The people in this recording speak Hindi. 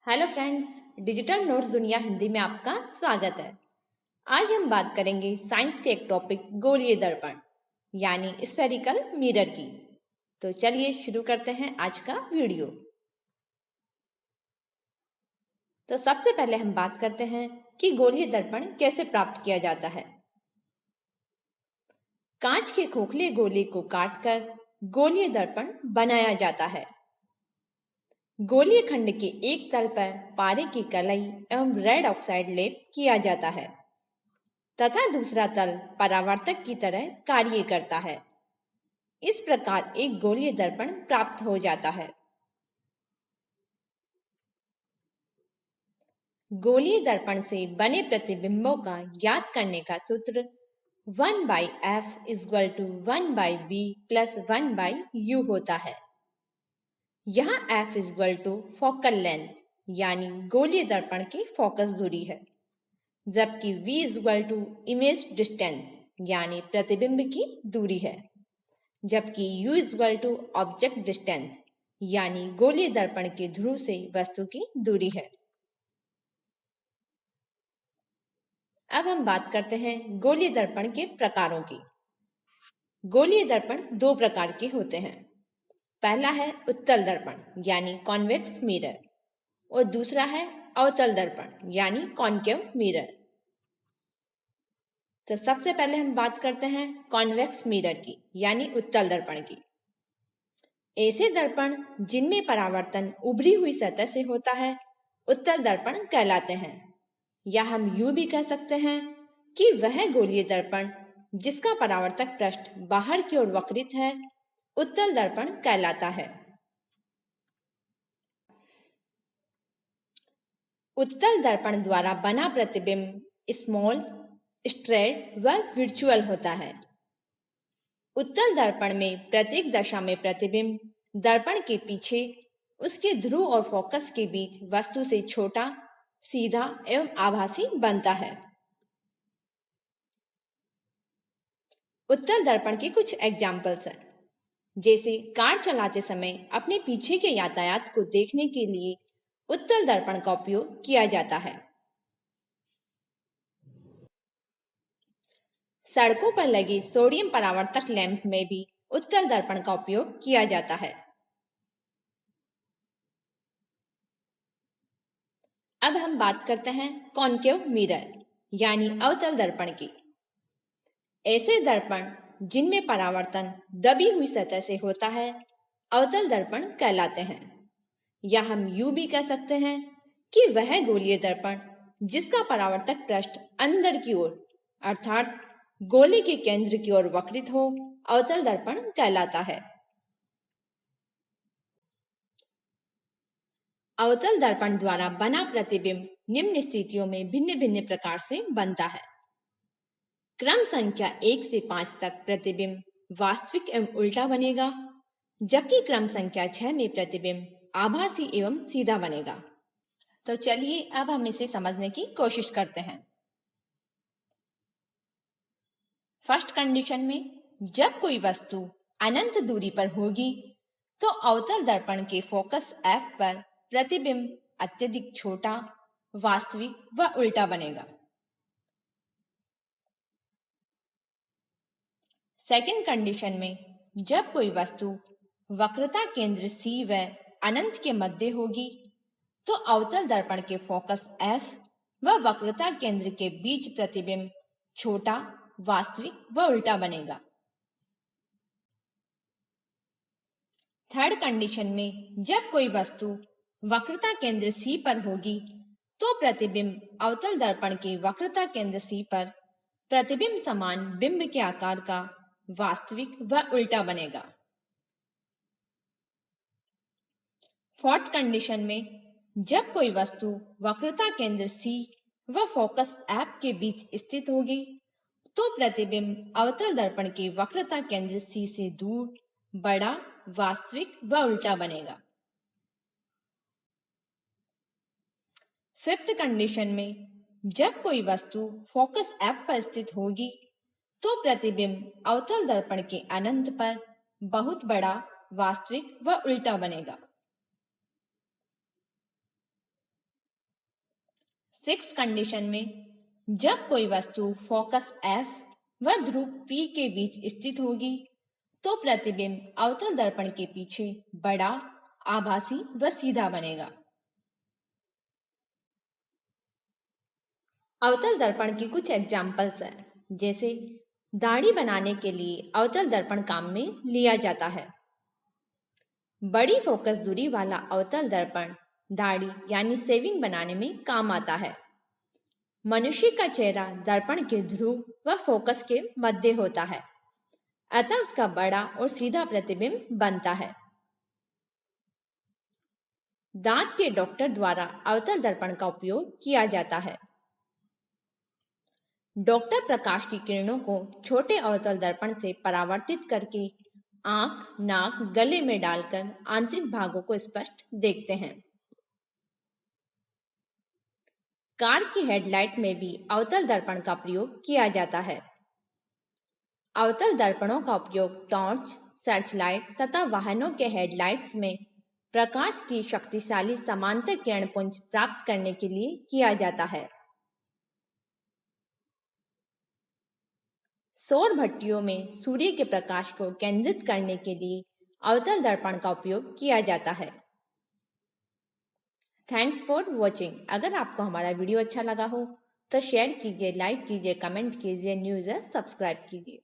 हेलो फ्रेंड्स, डिजिटल नोट्स दुनिया हिंदी में आपका स्वागत है। आज हम बात करेंगे साइंस के एक टॉपिक गोलीय दर्पण यानी स्फेरिकल मिरर की। तो चलिए शुरू करते हैं आज का वीडियो। तो सबसे पहले हम बात करते हैं कि गोलीय दर्पण कैसे प्राप्त किया जाता है। कांच के खोखले गोले को काटकर गोलीय दर्पण बनाया जाता है। गोलीय खंड के एक तल पर पारे की कलई एवं रेड ऑक्साइड लेप किया जाता है तथा दूसरा तल परावर्तक की तरह कार्य करता है। इस प्रकार एक गोलीय दर्पण प्राप्त हो जाता है। गोलीय दर्पण से बने प्रतिबिंबों का ज्ञात करने का सूत्र 1/f = 1/b + 1/u होता है। यहाँ f = फोकल लेंथ यानी गोलीय दर्पण की फोकस दूरी है, जबकि v = इमेज डिस्टेंस यानी प्रतिबिंब की दूरी है, जबकि u = ऑब्जेक्ट डिस्टेंस यानी गोलीय दर्पण के ध्रुव से वस्तु की दूरी है। अब हम बात करते हैं गोलीय दर्पण के प्रकारों की। गोलीय दर्पण दो प्रकार के होते हैं। पहला है उत्तल दर्पण यानी कॉन्वेक्स मिरर और दूसरा है अवतल दर्पण यानी कॉन्केव मिरर। तो सबसे पहले हम बात करते हैं कॉन्वेक्स मिरर की यानी उत्तल दर्पण की। ऐसे दर्पण जिनमें परावर्तन उभरी हुई सतह से होता है उत्तल दर्पण कहलाते हैं, या हम यूं भी कह सकते हैं कि वह गोलीय दर्पण जिसका परावर्तक पृष्ठ बाहर की ओर वक्रित है उत्तल दर्पण कहलाता है। उत्तल दर्पण द्वारा बना प्रतिबिंब स्मॉल, स्ट्रेट व वर्चुअल होता है। उत्तल दर्पण में प्रत्येक दशा में प्रतिबिंब दर्पण के पीछे उसके ध्रुव और फोकस के बीच वस्तु से छोटा, सीधा एवं आभासी बनता है। उत्तल दर्पण के कुछ एग्जाम्पल्स हैं, जैसे कार चलाते समय अपने पीछे के यातायात को देखने के लिए उत्तल दर्पण का उपयोग किया जाता है। सड़कों पर लगे सोडियम परावर्तक लैंप में भी उत्तल दर्पण का उपयोग किया जाता है। अब हम बात करते हैं कॉन्केव मिरर यानी अवतल दर्पण की। ऐसे दर्पण जिनमें परावर्तन दबी हुई सतह से होता है अवतल दर्पण कहलाते हैं, या हम यूं भी कह सकते हैं कि वह गोलीय दर्पण जिसका परावर्तक पृष्ठ अंदर की ओर अर्थात गोले के केंद्र की ओर वक्रित हो अवतल दर्पण कहलाता है। अवतल दर्पण द्वारा बना प्रतिबिंब निम्न स्थितियों में भिन्न भिन्न प्रकार से बनता है। क्रम संख्या 1 से 5 तक प्रतिबिंब वास्तविक एवं उल्टा बनेगा, जबकि क्रम संख्या 6 में प्रतिबिंब आभासी एवं सीधा बनेगा। तो चलिए अब हम इसे समझने की कोशिश करते हैं। फर्स्ट कंडीशन में जब कोई वस्तु अनंत दूरी पर होगी तो अवतल दर्पण के फोकस F पर प्रतिबिंब अत्यधिक छोटा, वास्तविक व उल्टा बनेगा। सेकंड कंडीशन में जब कोई वस्तु वक्रता केंद्र C व अनंत के मध्य होगी तो अवतल दर्पण के फोकस F व वक्रता केंद्र के बीच प्रतिबिंब छोटा, वास्तविक व उल्टा बनेगा। थर्ड कंडीशन में जब कोई वस्तु वक्रता केंद्र C पर होगी तो प्रतिबिंब अवतल दर्पण के वक्रता केंद्र C पर प्रतिबिंब समान बिंब के आकार का वास्तविक व उल्टा बनेगा। फोर्थ कंडीशन में जब कोई वस्तु वक्रता केंद्र C व फोकस F के बीच स्थित होगी तो प्रतिबिंब अवतल दर्पण के वक्रता केंद्र C से दूर, बड़ा, वास्तविक व उल्टा बनेगा। फिफ्थ कंडीशन में जब कोई वस्तु फोकस F पर स्थित होगी तो प्रतिबिंब अवतल दर्पण के अनंत पर बहुत बड़ा, वास्तविक व उल्टा बनेगा। सिक्स कंडीशन में जब कोई वस्तु फोकस F व ध्रुव P के बीच स्थित होगी तो प्रतिबिंब अवतल दर्पण के पीछे बड़ा, आभासी व सीधा बनेगा। अवतल दर्पण की कुछ एग्जाम्पल्स हैं, जैसे दाढ़ी बनाने के लिए अवतल दर्पण काम में लिया जाता है। बड़ी फोकस दूरी वाला अवतल दर्पण दाढ़ी यानी शेविंग बनाने में काम आता है। मनुष्य का चेहरा दर्पण के ध्रुव व फोकस के मध्य होता है, अतः उसका बड़ा और सीधा प्रतिबिंब बनता है। दांत के डॉक्टर द्वारा अवतल दर्पण का उपयोग किया जाता है। डॉक्टर प्रकाश की किरणों को छोटे अवतल दर्पण से परावर्तित करके आंख, नाक, गले में डालकर आंतरिक भागों को स्पष्ट देखते हैं। कार की हेडलाइट में भी अवतल दर्पण का प्रयोग किया जाता है। अवतल दर्पणों का उपयोग टॉर्च, सर्चलाइट तथा वाहनों के हेडलाइट्स में प्रकाश की शक्तिशाली समांतर किरणपुंज प्राप्त करने के लिए किया जाता है। सौर भट्टियों में सूर्य के प्रकाश को केंद्रित करने के लिए अवतल दर्पण का उपयोग किया जाता है। Thanks for watching. अगर आपको हमारा वीडियो अच्छा लगा हो तो शेयर कीजिए, लाइक कीजिए, कमेंट कीजिए, न्यूज़ सब्सक्राइब कीजिए।